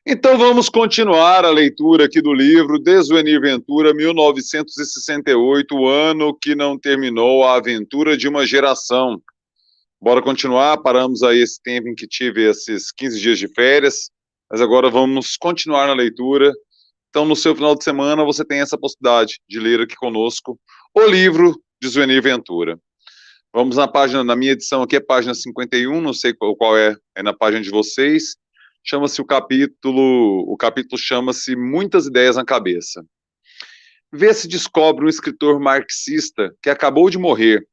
Então vamos continuar a leitura aqui do livro Desuenir Ventura, 1968, o ano que não terminou a aventura de uma geração. Bora continuar, paramos aí esse tempo em que tive esses 15 dias de férias, mas agora vamos continuar na leitura. Então no seu final de semana você tem essa possibilidade de ler aqui conosco o livro Desuenir Ventura. Vamos na página, na minha edição aqui é página 51, não sei qual é na página de vocês. Chama-se o capítulo chama-se Muitas Ideias na Cabeça. Vê se descobre um escritor marxista que acabou de morrer,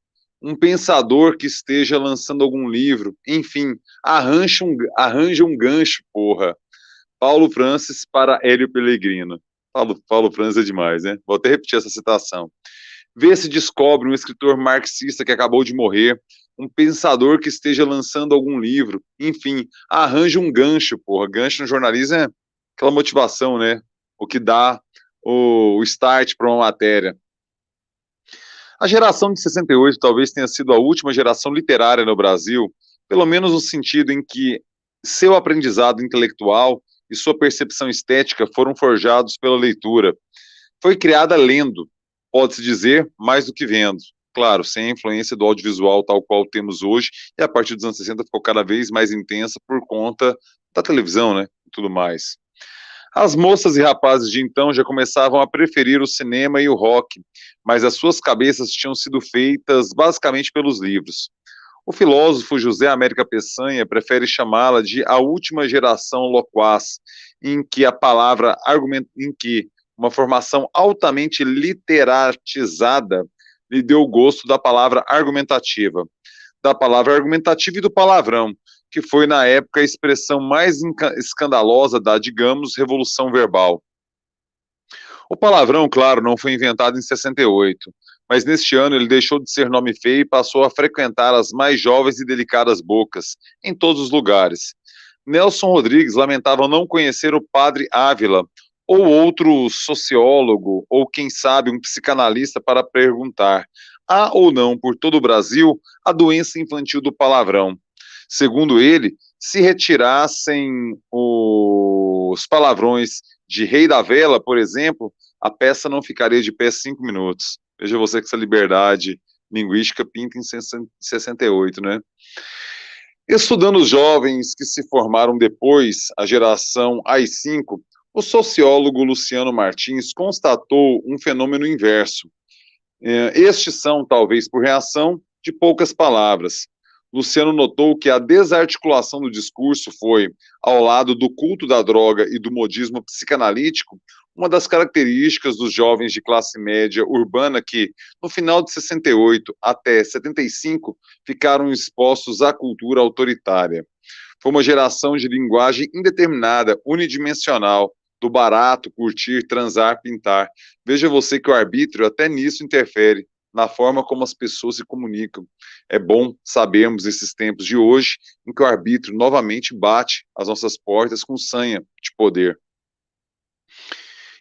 um pensador que esteja lançando algum livro, enfim, arranja um gancho, porra. Paulo Francis para Hélio Pellegrino. Paulo Francis é demais, né? Vou até repetir essa citação. Vê se descobre um escritor marxista que acabou de morrer, um pensador que esteja lançando algum livro, enfim, arranja um gancho, porra. Gancho no jornalismo é aquela motivação, né? O que dá o start para uma matéria. A geração de 68 talvez tenha sido a última geração literária no Brasil, pelo menos no sentido em que seu aprendizado intelectual e sua percepção estética foram forjados pela leitura. Foi criada lendo, pode-se dizer, mais do que vendo. Claro, sem a influência do audiovisual tal qual temos hoje, e a partir dos anos 60 ficou cada vez mais intensa por conta da televisão, né, e tudo mais. As moças e rapazes de então já começavam a preferir o cinema e o rock, mas as suas cabeças tinham sido feitas basicamente pelos livros. O filósofo José América Peçanha prefere chamá-la de a última geração loquaz, em que a palavra em que uma formação altamente literatizada lhe deu o gosto da palavra argumentativa e do palavrão, que foi na época a expressão mais escandalosa da, digamos, revolução verbal. O palavrão, claro, não foi inventado em 68, mas neste ano ele deixou de ser nome feio e passou a frequentar as mais jovens e delicadas bocas, em todos os lugares. Nelson Rodrigues lamentava não conhecer o padre Ávila, ou outro sociólogo, ou quem sabe um psicanalista para perguntar: há ou não por todo o Brasil a doença infantil do palavrão? Segundo ele, se retirassem os palavrões de Rei da Vela, por exemplo, a peça não ficaria de pé 5 minutos. Veja você que essa liberdade linguística pinta em 68, né? Estudando os jovens que se formaram depois, a geração AI-5, o sociólogo Luciano Martins constatou um fenômeno inverso. Estes são, talvez por reação, de poucas palavras. Luciano notou que a desarticulação do discurso foi, ao lado do culto da droga e do modismo psicanalítico, uma das características dos jovens de classe média urbana que, no final de 68 até 75, ficaram expostos à cultura autoritária. Foi uma geração de linguagem indeterminada, unidimensional, do barato, curtir, transar, pintar. Veja você que o arbítrio até nisso interfere, na forma como as pessoas se comunicam. É bom sabermos esses tempos de hoje, em que o arbítrio novamente bate às nossas portas com sanha de poder.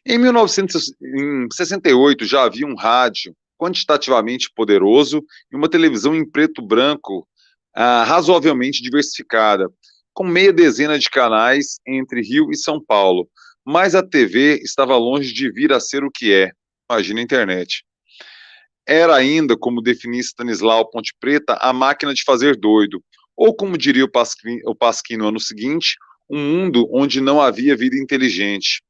Em 1968 já havia um rádio quantitativamente poderoso e uma televisão em preto e branco razoavelmente diversificada, com meia dezena de canais entre Rio e São Paulo. Mas a TV estava longe de vir a ser o que é. Imagina a internet. Era ainda, como definia Stanislau Ponte Preta, a máquina de fazer doido, ou como diria o Pasquim no ano seguinte, um mundo onde não havia vida inteligente.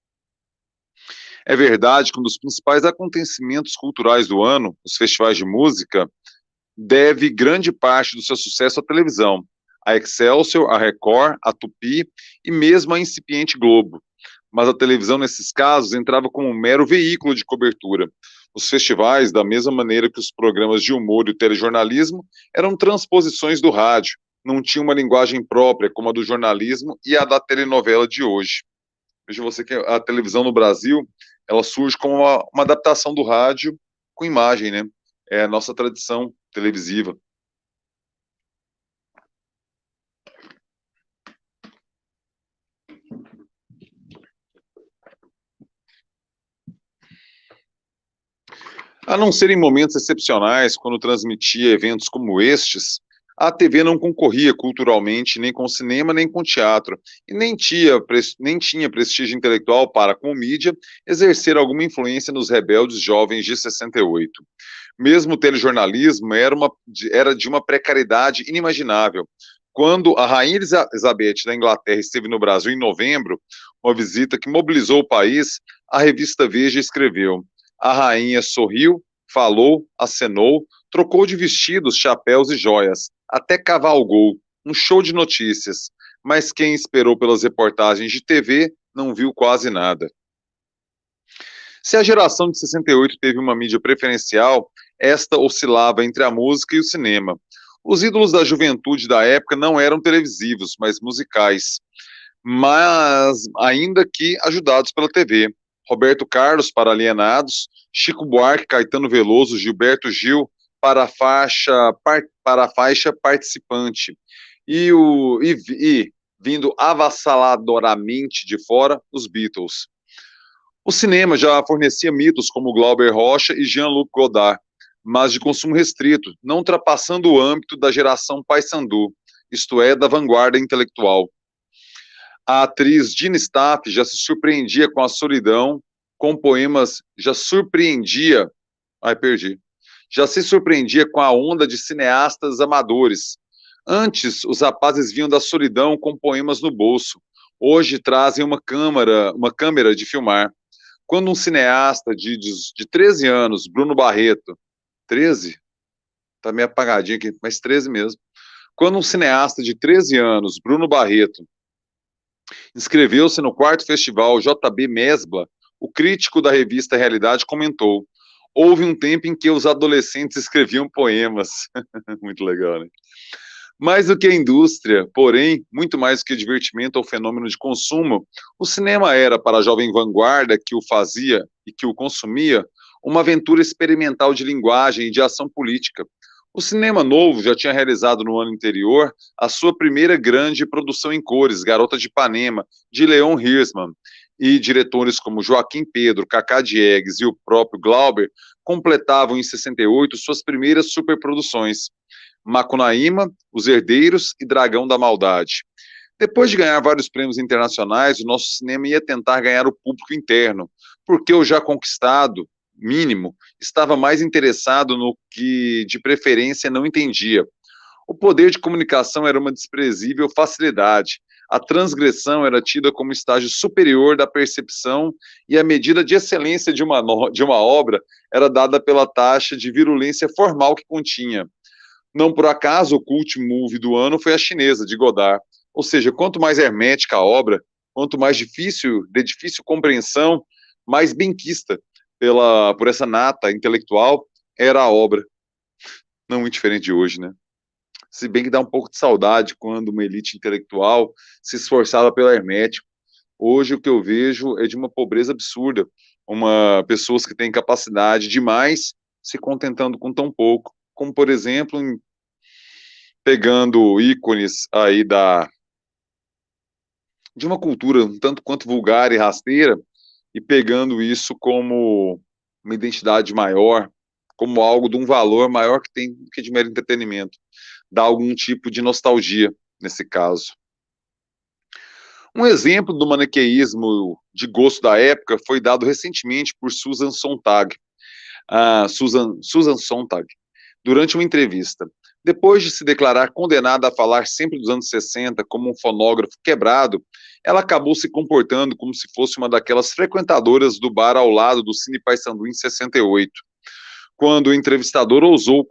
É verdade que um dos principais acontecimentos culturais do ano, os festivais de música, deve grande parte do seu sucesso à televisão, a Excelsior, a Record, a Tupi e mesmo a incipiente Globo. Mas a televisão, nesses casos, entrava como um mero veículo de cobertura. Os festivais, da mesma maneira que os programas de humor e o telejornalismo, eram transposições do rádio, não tinham uma linguagem própria, como a do jornalismo e a da telenovela de hoje. Veja você que a televisão no Brasil, ela surge como uma adaptação do rádio com imagem, né? É a nossa tradição televisiva. A não ser em momentos excepcionais, quando transmitia eventos como estes, A TV não concorria culturalmente nem com o cinema nem com o teatro, e nem tinha prestígio intelectual para, com mídia, exercer alguma influência nos rebeldes jovens de 68. Mesmo o telejornalismo era de uma precariedade inimaginável. Quando a Rainha Elizabeth da Inglaterra esteve no Brasil em novembro, uma visita que mobilizou o país, a revista Veja escreveu: a rainha sorriu, falou, acenou, trocou de vestidos, chapéus e joias, até cavalgou, um show de notícias. Mas quem esperou pelas reportagens de TV não viu quase nada. Se a geração de 68 teve uma mídia preferencial, esta oscilava entre a música e o cinema. Os ídolos da juventude da época não eram televisivos, mas musicais, mas ainda que ajudados pela TV. Roberto Carlos para Alienados, Chico Buarque, Caetano Veloso, Gilberto Gil para a faixa Participante. E vindo avassaladoramente de fora, os Beatles. O cinema já fornecia mitos como Glauber Rocha e Jean-Luc Godard, mas de consumo restrito, não ultrapassando o âmbito da geração Paysandu, isto é, da vanguarda intelectual. A atriz Gina Staff já se surpreendia com a solidão, com poemas, já se surpreendia com a onda de cineastas amadores. Antes, os rapazes vinham da solidão com poemas no bolso. Hoje trazem uma câmera de filmar. Quando um cineasta de 13 anos, Bruno Barreto, 13? Tá meio apagadinho aqui, mas 13 mesmo. Quando um cineasta de 13 anos, Bruno Barreto, inscreveu-se no quarto festival JB Mesbla, o crítico da revista Realidade comentou: houve um tempo em que os adolescentes escreviam poemas. Muito legal, né? Mais do que a indústria, porém, muito mais do que divertimento ou fenômeno de consumo, o cinema era, para a jovem vanguarda que o fazia e que o consumia, uma aventura experimental de linguagem e de ação política. O Cinema Novo já tinha realizado no ano anterior a sua primeira grande produção em cores, Garota de Ipanema, de Leon Hirschman, e diretores como Joaquim Pedro, Cacá Diegues e o próprio Glauber completavam em 68 suas primeiras superproduções. Macunaíma, Os Herdeiros e Dragão da Maldade. Depois de ganhar vários prêmios internacionais, o nosso cinema ia tentar ganhar o público interno, porque o já conquistado, mínimo, estava mais interessado no que, de preferência, não entendia. O poder de comunicação era uma desprezível facilidade. A transgressão era tida como estágio superior da percepção e a medida de excelência de uma obra era dada pela taxa de virulência formal que continha. Não por acaso, o cult movie do ano foi a chinesa, de Godard. Ou seja, quanto mais hermética a obra, quanto mais de difícil compreensão, mais benquista por essa nata intelectual era a obra. Não muito diferente de hoje, né? Se bem que dá um pouco de saudade quando uma elite intelectual se esforçava pelo hermético. Hoje o que eu vejo é de uma pobreza absurda. Pessoas que têm capacidade demais se contentando com tão pouco. Como, por exemplo, pegando ícones aí de uma cultura um tanto quanto vulgar e rasteira e pegando isso como uma identidade maior, como algo de um valor maior que tem que de mero entretenimento. Dá algum tipo de nostalgia nesse caso. Um exemplo do maniqueísmo de gosto da época foi dado recentemente por Susan Sontag. Susan Sontag, durante uma entrevista. Depois de se declarar condenada a falar sempre dos anos 60 como um fonógrafo quebrado, ela acabou se comportando como se fosse uma daquelas frequentadoras do bar ao lado do Cine Paysandu em 68. Quando o entrevistador ousou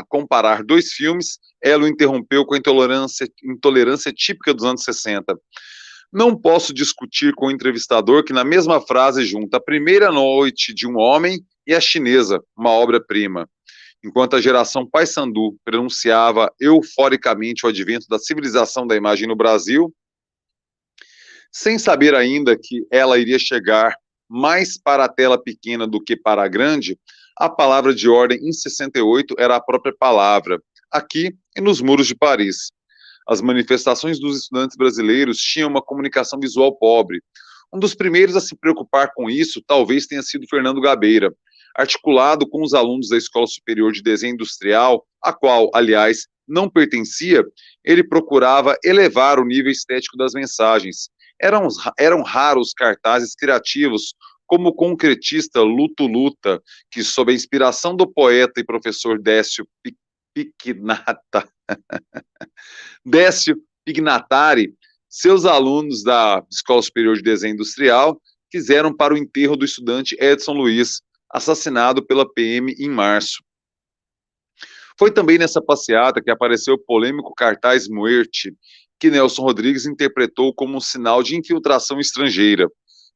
comparar dois filmes, ela o interrompeu com a intolerância típica dos anos 60. Não posso discutir com o entrevistador que na mesma frase junta A Primeira Noite de um Homem e A Chinesa, uma obra-prima. Enquanto a geração Paysandu pronunciava euforicamente o advento da civilização da imagem no Brasil, sem saber ainda que ela iria chegar mais para a tela pequena do que para a grande, a palavra de ordem em 68 era a própria palavra, aqui e nos muros de Paris. As manifestações dos estudantes brasileiros tinham uma comunicação visual pobre. Um dos primeiros a se preocupar com isso talvez tenha sido Fernando Gabeira, articulado com os alunos da Escola Superior de Desenho Industrial, a qual, aliás, não pertencia, ele procurava elevar o nível estético das mensagens. Eram raros cartazes criativos, como o concretista Luto Luta, que, sob a inspiração do poeta e professor Décio Pignatari, seus alunos da Escola Superior de Desenho Industrial fizeram para o enterro do estudante Edson Luiz, assassinado pela PM em março. Foi também nessa passeata que apareceu o polêmico cartaz Muerte, que Nelson Rodrigues interpretou como um sinal de infiltração estrangeira.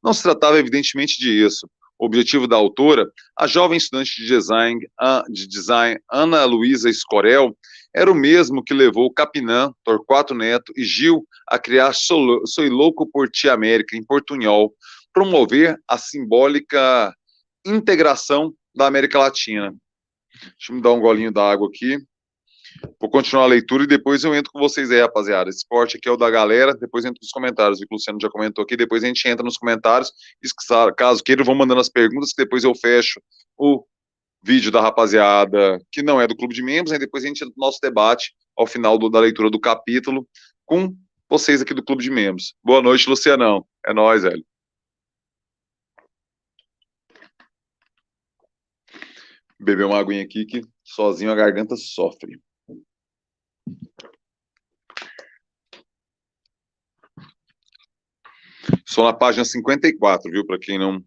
Não se tratava, evidentemente, disso. O objetivo da autora, a jovem estudante de design Ana Luísa Escorel, era o mesmo que levou Capinã, Torquato Neto e Gil a criar Soy Louco por Ti América, em portunhol, promover a simbólica integração da América Latina. Deixa eu me dar um golinho d'água aqui. Vou continuar a leitura e depois eu entro com vocês aí, rapaziada. Esse corte aqui é o da galera, depois entro nos comentários. O Luciano já comentou aqui, depois a gente entra nos comentários. Caso queiram, vão mandando as perguntas, que depois eu fecho o vídeo da rapaziada, que não é do Clube de Membros, e depois a gente entra no nosso debate ao final da leitura do capítulo com vocês aqui do Clube de Membros. Boa noite, Lucianão. É nóis, velho. Beber uma aguinha aqui que sozinho a garganta sofre. Sou na página 54, viu? Para quem não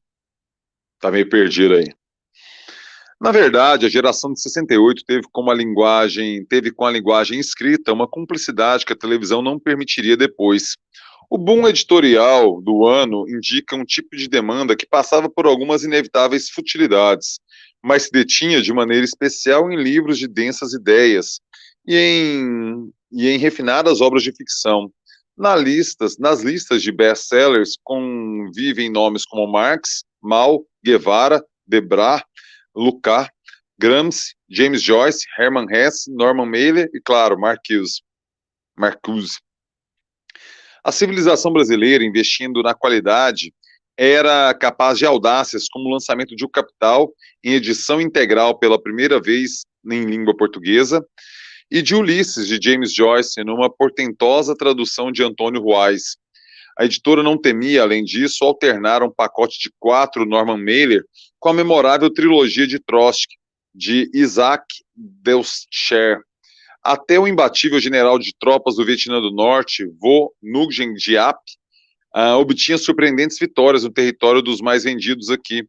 tá meio perdido aí. Na verdade, a geração de 68 teve com a linguagem escrita uma cumplicidade que a televisão não permitiria depois. O boom editorial do ano indica um tipo de demanda que passava por algumas inevitáveis futilidades, mas se detinha de maneira especial em livros de densas ideias e em refinadas obras de ficção. Nas listas de best-sellers convivem nomes como Marx, Mao, Guevara, Debra, Lukács, Gramsci, James Joyce, Hermann Hesse, Norman Mailer e, claro, Marcuse. A civilização brasileira, investindo na qualidade, era capaz de audácias como o lançamento de O Capital, em edição integral pela primeira vez em língua portuguesa, e de Ulisses, de James Joyce, numa portentosa tradução de Antônio Ruais. A editora não temia, além disso, alternar um pacote de 4 Norman Mailer com a memorável trilogia de Trotsky, de Isaac Deutscher. Até o imbatível general de tropas do Vietnã do Norte, Vo Nguyen Giap, obtinha surpreendentes vitórias no território dos mais vendidos aqui.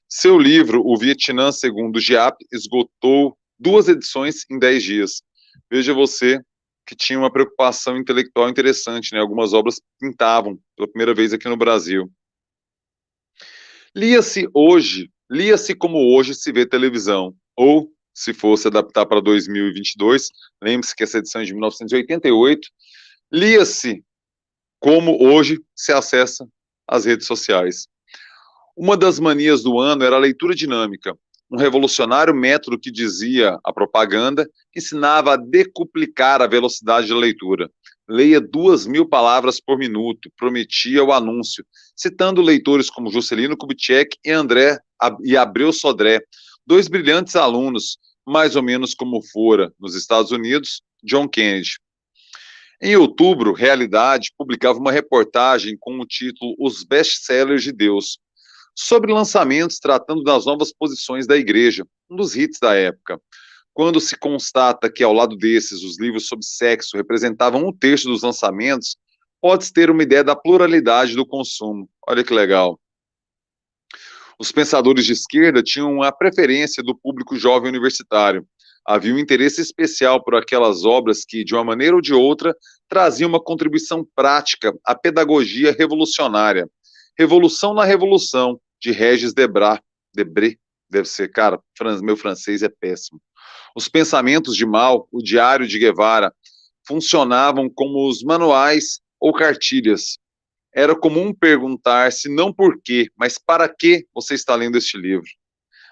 Seu livro, O Vietnã Segundo Giap, esgotou 2 edições em 10 dias. Veja você que tinha uma preocupação intelectual interessante, né? Algumas obras pintavam pela primeira vez aqui no Brasil. Lia-se como hoje se vê televisão, ou, se fosse adaptar para 2022, lembre-se que essa edição é de 1988, lia-se como hoje se acessa as redes sociais. Uma das manias do ano era a leitura dinâmica, um revolucionário método que, dizia a propaganda, ensinava a decuplicar a velocidade da leitura. Leia 2.000 palavras por minuto, prometia o anúncio, citando leitores como Juscelino Kubitschek e Abreu Sodré, 2 brilhantes alunos, mais ou menos como fora, nos Estados Unidos, John Kennedy. Em outubro, Realidade publicava uma reportagem com o título Os Best-Sellers de Deus, sobre lançamentos tratando das novas posições da igreja, um dos hits da época. Quando se constata que, ao lado desses, os livros sobre sexo representavam 1/3 dos lançamentos, pode-se ter uma ideia da pluralidade do consumo. Olha que legal. Os pensadores de esquerda tinham a preferência do público jovem universitário. Havia um interesse especial por aquelas obras que, de uma maneira ou de outra, traziam uma contribuição prática à pedagogia revolucionária. Revolução na Revolução, de Regis Debré, deve ser, cara, meu francês é péssimo. Os pensamentos de Mao, o Diário de Guevara, funcionavam como os manuais ou cartilhas. Era comum perguntar-se não por quê, mas para que você está lendo este livro.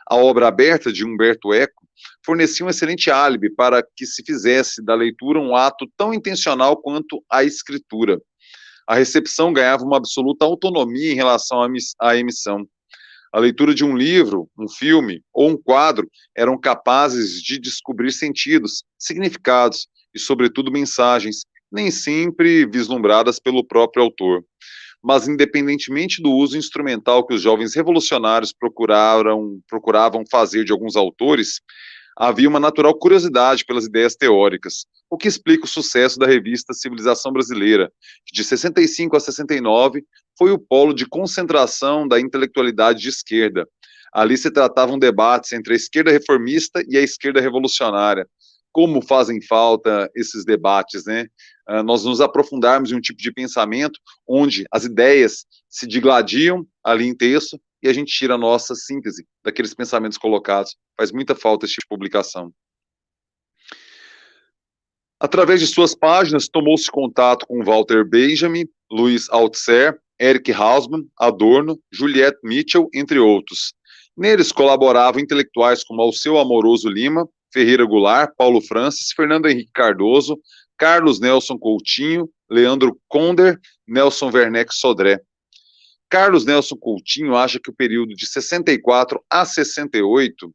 A obra aberta de Humberto Eco fornecia um excelente álibi para que se fizesse da leitura um ato tão intencional quanto a escritura. A recepção ganhava uma absoluta autonomia em relação à emissão. A leitura de um livro, um filme ou um quadro eram capazes de descobrir sentidos, significados, e, sobretudo, mensagens, nem sempre vislumbradas pelo próprio autor. Mas, independentemente do uso instrumental que os jovens revolucionários procuravam fazer de alguns autores, havia uma natural curiosidade pelas ideias teóricas, o que explica o sucesso da revista Civilização Brasileira, que de 65 a 69 foi o polo de concentração da intelectualidade de esquerda. Ali se tratavam debates entre a esquerda reformista e a esquerda revolucionária. Como fazem falta esses debates, né? Nós nos aprofundarmos em um tipo de pensamento onde as ideias se digladiam ali em texto e a gente tira a nossa síntese daqueles pensamentos colocados. Faz muita falta esse tipo de publicação. Através de suas páginas, tomou-se contato com Walter Benjamin, Louis Althusser, Eric Hausmann, Adorno, Juliette Mitchell, entre outros. Neles colaboravam intelectuais como Alceu Amoroso Lima, Ferreira Goulart, Paulo Francis, Fernando Henrique Cardoso, Carlos Nelson Coutinho, Leandro Conder, Nelson Werneck Sodré. Carlos Nelson Coutinho acha que o período de 64 a 68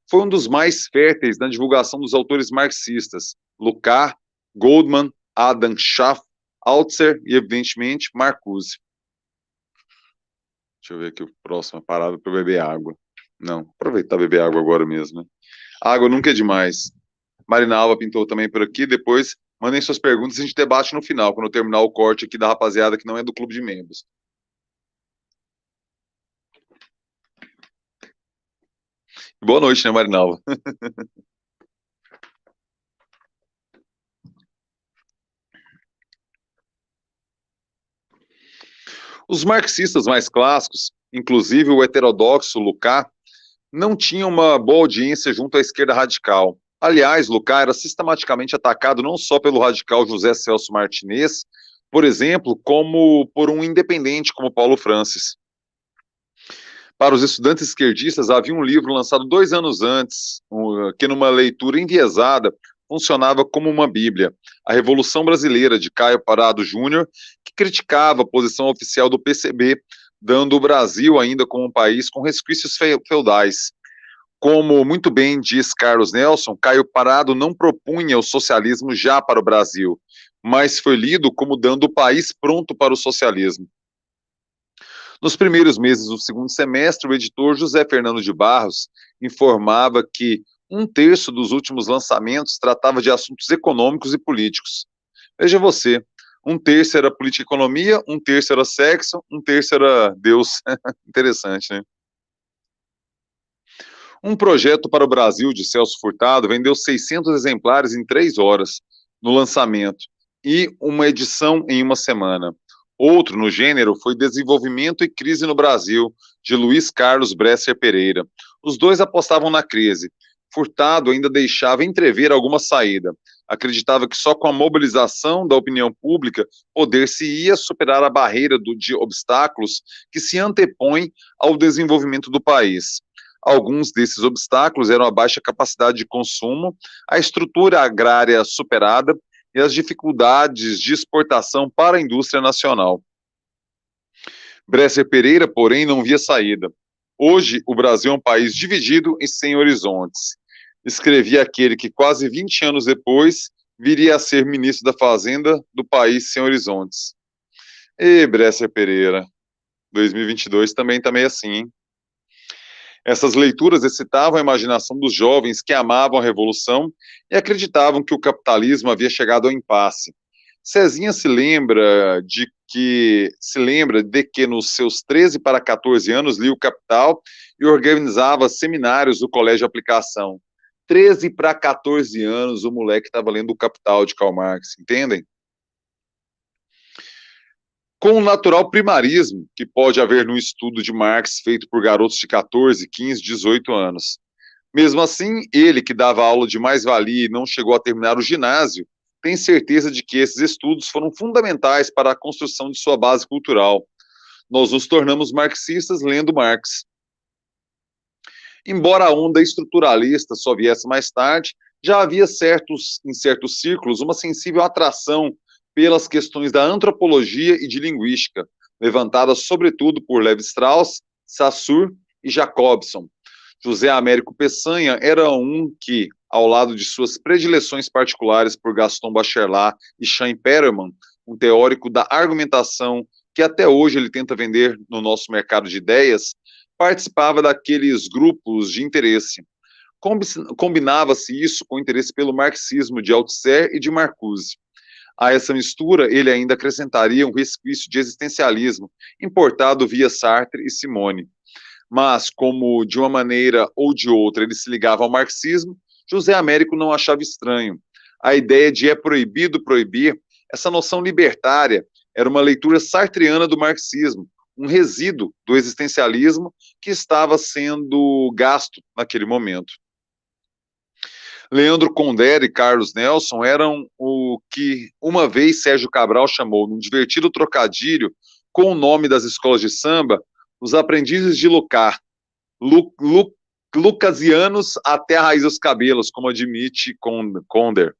foi um dos mais férteis na divulgação dos autores marxistas, Lukács, Goldman, Adam Schaff, Althusser e, evidentemente, Marcuse. Deixa eu ver aqui o próximo parada para beber água. Não, aproveitar beber água agora mesmo, né? Água nunca é demais. Marina Alva pintou também por aqui. Depois, mandem suas perguntas e a gente debate no final, quando eu terminar o corte aqui da rapaziada que não é do clube de membros. Boa noite, né, Marina Alva? Os marxistas mais clássicos, inclusive o heterodoxo Lukács, não tinham uma boa audiência junto à esquerda radical. Aliás, Lukács era sistematicamente atacado não só pelo radical José Celso Martinez, por exemplo, como por um independente como Paulo Francis. Para os estudantes esquerdistas, havia um livro lançado 2 anos antes, que numa leitura enviesada funcionava como uma bíblia, A Revolução Brasileira, de Caio Parado Júnior, que criticava a posição oficial do PCB, dando o Brasil ainda como um país com resquícios feudais. Como muito bem diz Carlos Nelson, Caio Parado não propunha o socialismo já para o Brasil, mas foi lido como dando o país pronto para o socialismo. Nos primeiros meses do segundo semestre, o editor José Fernando de Barros informava que 1/3 dos últimos lançamentos tratava de assuntos econômicos e políticos. Veja você, 1/3 era política e economia, 1/3 era sexo, 1/3 era Deus. Interessante, né? Um projeto para o Brasil, de Celso Furtado, vendeu 600 exemplares em 3 horas no lançamento e uma edição em uma semana. Outro no gênero foi Desenvolvimento e Crise no Brasil, de Luiz Carlos Bresser Pereira. Os dois apostavam na crise. Furtado ainda deixava entrever alguma saída. Acreditava que só com a mobilização da opinião pública poder-se-ia superar a barreira de obstáculos que se antepõe ao desenvolvimento do país. Alguns desses obstáculos eram a baixa capacidade de consumo, a estrutura agrária superada e as dificuldades de exportação para a indústria nacional. Bresser Pereira, porém, não via saída. Hoje, o Brasil é um país dividido e sem horizontes. Escrevia aquele que, quase 20 anos depois, viria a ser ministro da Fazenda do país sem horizontes. E Bresser Pereira, 2022 também está meio assim, hein? Essas leituras excitavam a imaginação dos jovens que amavam a Revolução e acreditavam que o capitalismo havia chegado ao impasse. Cezinha se lembra de que nos seus 13 para 14 anos lia o Capital e organizava seminários do Colégio de Aplicação. 13 para 14 anos o moleque estava lendo o Capital de Karl Marx, entendem? Com o natural primarismo que pode haver no estudo de Marx feito por garotos de 14, 15, 18 anos. Mesmo assim, ele que dava aula de mais-valia e não chegou a terminar o ginásio, tem certeza de que esses estudos foram fundamentais para a construção de sua base cultural. Nós nos tornamos marxistas lendo Marx. Embora a onda estruturalista só viesse mais tarde, já havia em certos círculos uma sensível atração pelas questões da antropologia e de linguística, levantadas sobretudo por Levi-Strauss, Saussure e Jacobson. José Américo Peçanha era um que, ao lado de suas predileções particulares por Gaston Bachelard e Chaim Perelman, um teórico da argumentação que até hoje ele tenta vender no nosso mercado de ideias, participava daqueles grupos de interesse. Combinava-se isso com o interesse pelo marxismo de Althusser e de Marcuse. A essa mistura, ele ainda acrescentaria um resquício de existencialismo, importado via Sartre e Simone. Mas, como de uma maneira ou de outra ele se ligava ao marxismo, José Américo não achava estranho. A ideia de é proibido proibir, essa noção libertária, era uma leitura sartreana do marxismo, um resíduo do existencialismo que estava sendo gasto naquele momento. Leandro Condé e Carlos Nelson eram o que uma vez Sérgio Cabral chamou, num divertido trocadilho com o nome das escolas de samba, os aprendizes de Lucar, lucasianos até a raiz dos cabelos, como admite Conder.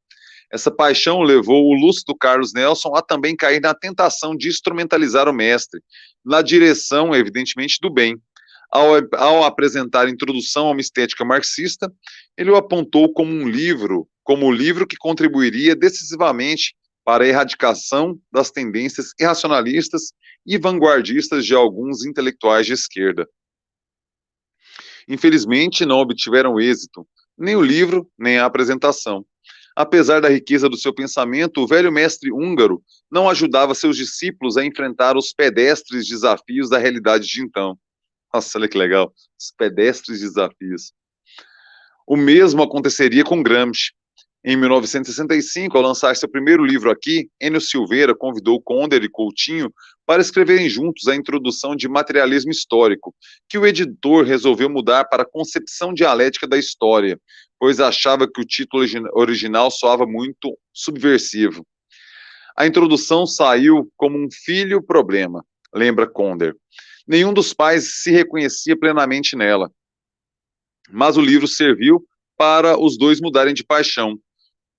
Essa paixão levou o lúcido Carlos Nelson a também cair na tentação de instrumentalizar o mestre, na direção, evidentemente, do bem. Ao apresentar a introdução a uma estética marxista, ele o apontou como o livro que contribuiria decisivamente para a erradicação das tendências irracionalistas e vanguardistas de alguns intelectuais de esquerda. Infelizmente, não obtiveram êxito, nem o livro, nem a apresentação. Apesar da riqueza do seu pensamento, o velho mestre húngaro não ajudava seus discípulos a enfrentar os pedestres desafios da realidade de então. Nossa, olha que legal, os pedestres desafios. O mesmo aconteceria com Gramsci. Em 1965, ao lançar seu primeiro livro aqui, Enio Silveira convidou Conder e Coutinho para escreverem juntos a introdução de Materialismo Histórico, que o editor resolveu mudar para Concepção Dialética da História, pois achava que o título original soava muito subversivo. A introdução saiu como um filho problema, lembra Conder. Nenhum dos pais se reconhecia plenamente nela, mas o livro serviu para os dois mudarem de paixão.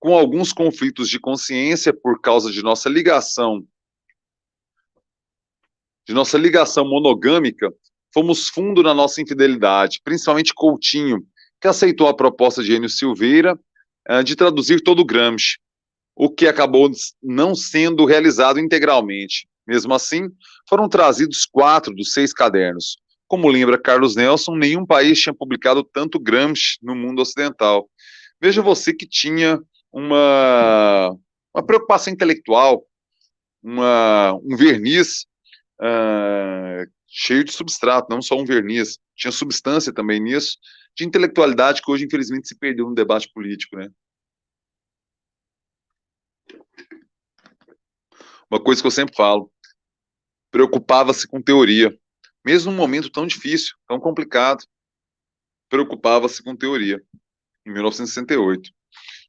Com alguns conflitos de consciência por causa de nossa ligação monogâmica, fomos fundo na nossa infidelidade, principalmente Coutinho, que aceitou a proposta de Enio Silveira de traduzir todo o Gramsci, o que acabou não sendo realizado integralmente. Mesmo assim, foram trazidos 4 dos 6 cadernos. Como lembra Carlos Nelson, nenhum país tinha publicado tanto Gramsci no mundo ocidental. Veja você que tinha uma preocupação intelectual, um verniz cheio de substrato, não só um verniz, tinha substância também nisso, de intelectualidade que hoje, infelizmente, se perdeu no debate político, né? Uma coisa que eu sempre falo, preocupava-se com teoria, mesmo num momento tão difícil, tão complicado, preocupava-se com teoria, em 1968.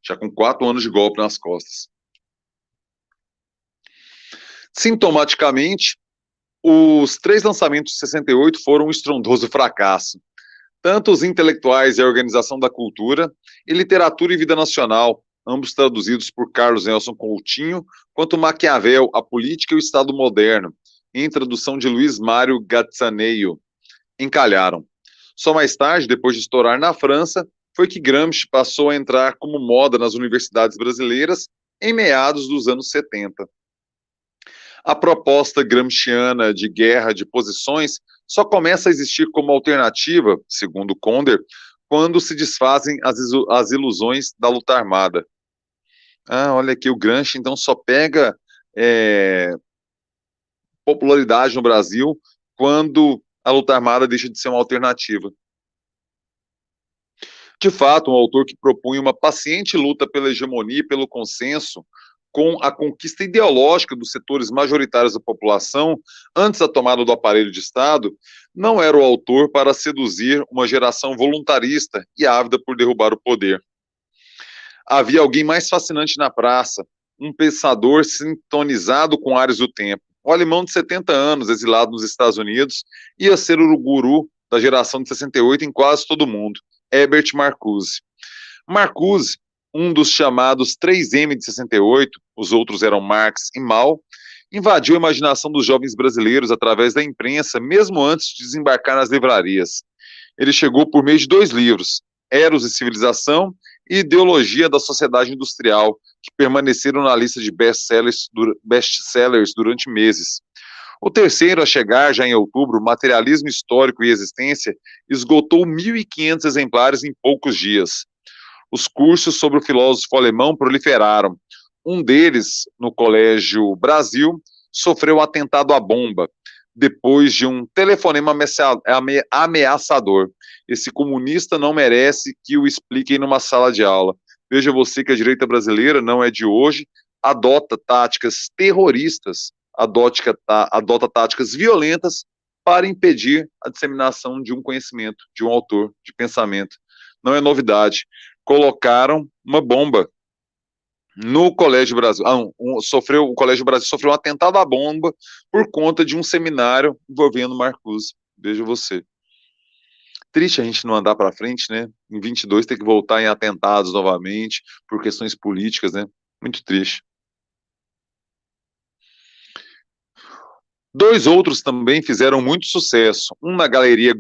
Já com 4 anos de golpe nas costas. Sintomaticamente, os 3 lançamentos de 68 foram um estrondoso fracasso. Tanto os intelectuais e a organização da cultura, e literatura e vida nacional, ambos traduzidos por Carlos Nelson Coutinho, quanto Maquiavel, a política e o Estado moderno, em tradução de Luiz Mário Gatzaneio, encalharam. Só mais tarde, depois de estourar na França, foi que Gramsci passou a entrar como moda nas universidades brasileiras em meados dos anos 70. A proposta gramsciana de guerra de posições só começa a existir como alternativa, segundo Conder, quando se desfazem as ilusões da luta armada. Olha aqui, o Gramsci então só pega popularidade no Brasil quando a luta armada deixa de ser uma alternativa. De fato, um autor que propunha uma paciente luta pela hegemonia e pelo consenso, com a conquista ideológica dos setores majoritários da população, antes da tomada do aparelho de Estado, não era o autor para seduzir uma geração voluntarista e ávida por derrubar o poder. Havia alguém mais fascinante na praça, um pensador sintonizado com ares do tempo. O alemão de 70 anos, exilado nos Estados Unidos, ia ser o guru da geração de 68 em quase todo mundo, Herbert Marcuse. Marcuse, um dos chamados 3M de 68, os outros eram Marx e Mao, invadiu a imaginação dos jovens brasileiros através da imprensa, mesmo antes de desembarcar nas livrarias. Ele chegou por meio de 2 livros, Eros e Civilização e Ideologia da Sociedade Industrial, que permaneceram na lista de best-sellers durante meses. O terceiro a chegar, já em outubro, Materialismo Histórico e Existência, esgotou 1.500 exemplares em poucos dias. Os cursos sobre o filósofo alemão proliferaram. Um deles, no Colégio Brasil, sofreu atentado à bomba, depois de um telefonema ameaçador. Esse comunista não merece que o expliquem numa sala de aula. Veja você que a direita brasileira não é de hoje, adota táticas terroristas, adota táticas violentas para impedir a disseminação de um conhecimento, de um autor, de pensamento. Não é novidade. Colocaram uma bomba no Colégio Brasil. O Colégio Brasil sofreu um atentado à bomba por conta de um seminário envolvendo Marcuse. Veja você. Triste a gente não andar para frente, né? Em 22 ter que voltar em atentados novamente por questões políticas, né? Muito triste. 2 outros também fizeram muito sucesso. Um na Galeria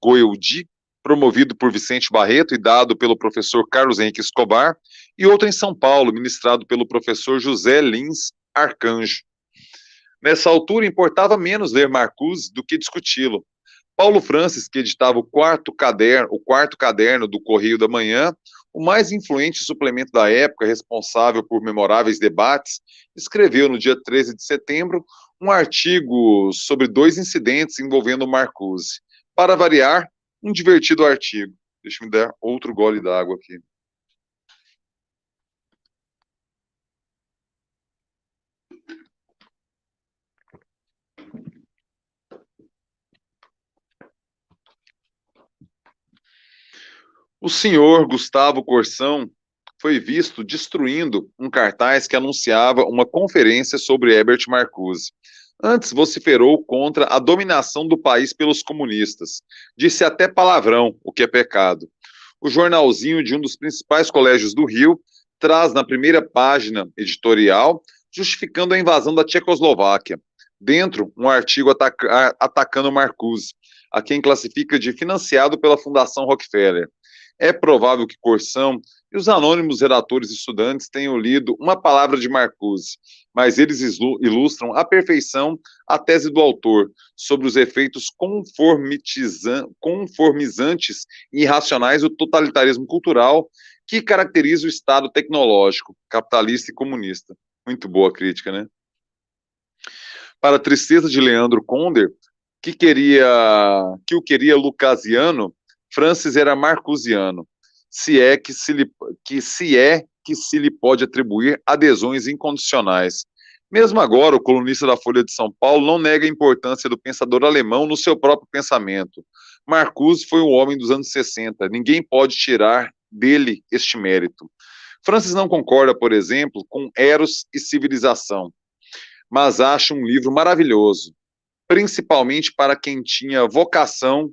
Goeldi, promovido por Vicente Barreto e dado pelo professor Carlos Henrique Escobar, e outro em São Paulo, ministrado pelo professor José Lins Arcanjo. Nessa altura, importava menos ler Marcuse do que discuti-lo. Paulo Francis, que editava o quarto caderno do Correio da Manhã, o mais influente suplemento da época, responsável por memoráveis debates, escreveu no dia 13 de setembro um artigo sobre 2 incidentes envolvendo Marcuse. Para variar, um divertido artigo. Deixa eu me dar outro gole d'água aqui. O senhor Gustavo Corsão foi visto destruindo um cartaz que anunciava uma conferência sobre Herbert Marcuse. Antes vociferou contra a dominação do país pelos comunistas. Disse até palavrão, o que é pecado. O jornalzinho de um dos principais colégios do Rio traz na primeira página editorial justificando a invasão da Tchecoslováquia. Dentro, um artigo atacando Marcuse, a quem classifica de financiado pela Fundação Rockefeller. É provável que Corsão e os anônimos redatores estudantes tenham lido uma palavra de Marcuse, mas eles ilustram à perfeição a tese do autor sobre os efeitos conformizantes e irracionais do totalitarismo cultural que caracteriza o Estado tecnológico, capitalista e comunista. Muito boa crítica, né? Para a tristeza de Leandro Conder, que o queria lucasiano, Francis era marcusiano, se é que se lhe pode atribuir adesões incondicionais. Mesmo agora, o colunista da Folha de São Paulo não nega a importância do pensador alemão no seu próprio pensamento. Marcuse foi um homem dos anos 60, ninguém pode tirar dele este mérito. Francis não concorda, por exemplo, com Eros e Civilização, mas acha um livro maravilhoso, principalmente para quem tinha vocação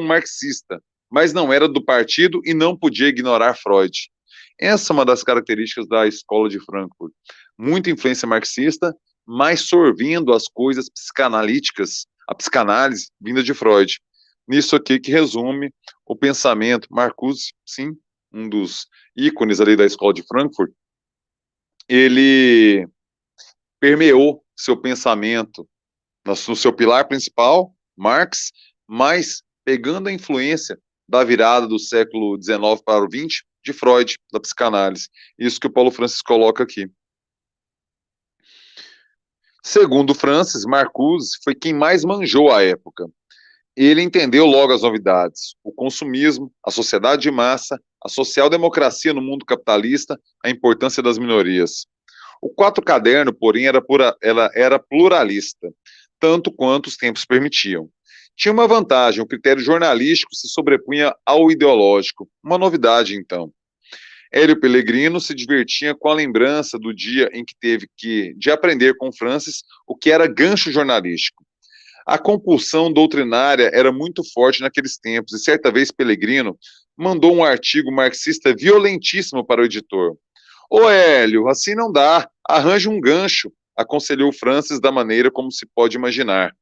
marxista, mas não era do partido e não podia ignorar Freud. Essa é uma das características da escola de Frankfurt. Muita influência marxista, mas sorvendo as coisas psicanalíticas, a psicanálise vinda de Freud. Nisso aqui que resume o pensamento. Marcuse, sim, um dos ícones ali da escola de Frankfurt, ele permeou seu pensamento no seu pilar principal, Marx, mas pegando a influência da virada do século XIX para o XX, de Freud, da psicanálise. Isso que o Paulo Francis coloca aqui. Segundo Francis, Marcuse foi quem mais manjou a época. Ele entendeu logo as novidades, o consumismo, a sociedade de massa, a social-democracia no mundo capitalista, a importância das minorias. O quarto caderno, porém, era pluralista, tanto quanto os tempos permitiam. Tinha uma vantagem, o critério jornalístico se sobrepunha ao ideológico, uma novidade, então. Hélio Pellegrino se divertia com a lembrança do dia em que teve de aprender com Francis o que era gancho jornalístico. A compulsão doutrinária era muito forte naqueles tempos, e certa vez Pellegrino mandou um artigo marxista violentíssimo para o editor. Ô Hélio, assim não dá, arranje um gancho, aconselhou Francis da maneira como se pode imaginar.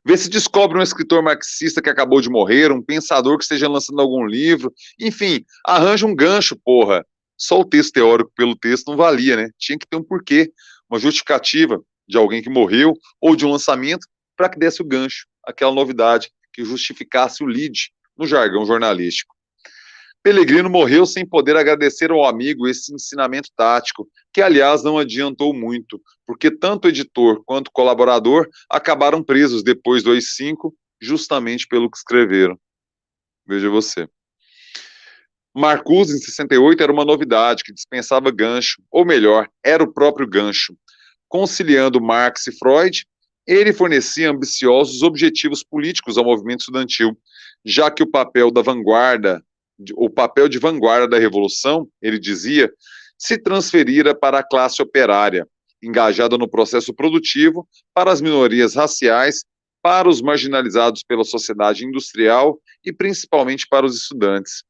Vê se descobre um escritor marxista que acabou de morrer, um pensador que esteja lançando algum livro. Enfim, arranja um gancho, porra. Só o texto teórico pelo texto não valia, né? Tinha que ter um porquê, uma justificativa de alguém que morreu ou de um lançamento para que desse o gancho, aquela novidade que justificasse o lead no jargão jornalístico. Pellegrino morreu sem poder agradecer ao amigo esse ensinamento tático, que, aliás, não adiantou muito, porque tanto o editor quanto o colaborador acabaram presos depois do AI-5, justamente pelo que escreveram. Veja você. Marcuse, em 68, era uma novidade que dispensava gancho, ou melhor, era o próprio gancho. Conciliando Marx e Freud, ele fornecia ambiciosos objetivos políticos ao movimento estudantil, já que o papel de vanguarda da revolução, ele dizia, se transferira para a classe operária, engajada no processo produtivo, para as minorias raciais, para os marginalizados pela sociedade industrial e principalmente para os estudantes.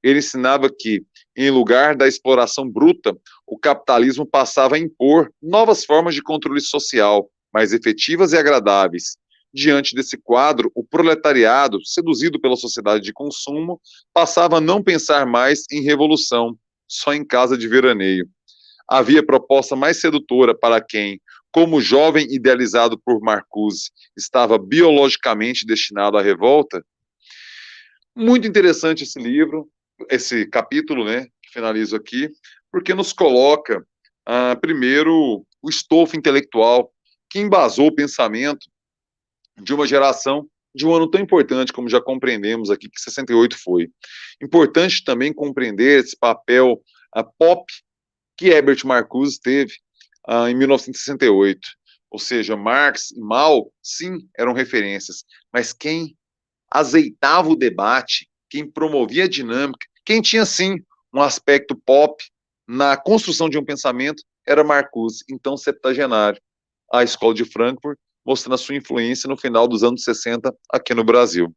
Ele ensinava que, em lugar da exploração bruta, o capitalismo passava a impor novas formas de controle social, mais efetivas e agradáveis. Diante desse quadro, o proletariado, seduzido pela sociedade de consumo, passava a não pensar mais em revolução, só em casa de veraneio. Havia proposta mais sedutora para quem, como jovem idealizado por Marcuse, estava biologicamente destinado à revolta? Muito interessante esse livro, esse capítulo, né, que finalizo aqui, porque nos coloca, primeiro, o estofo intelectual que embasou o pensamento de uma geração de um ano tão importante como já compreendemos aqui, que 68 foi. Importante também compreender esse papel pop que Herbert Marcuse teve em 1968. Ou seja, Marx e Mao, sim, eram referências, mas quem azeitava o debate, quem promovia a dinâmica, quem tinha, sim, um aspecto pop na construção de um pensamento, era Marcuse, então septagenário, a Escola de Frankfurt, mostrando a sua influência no final dos anos 60 aqui no Brasil.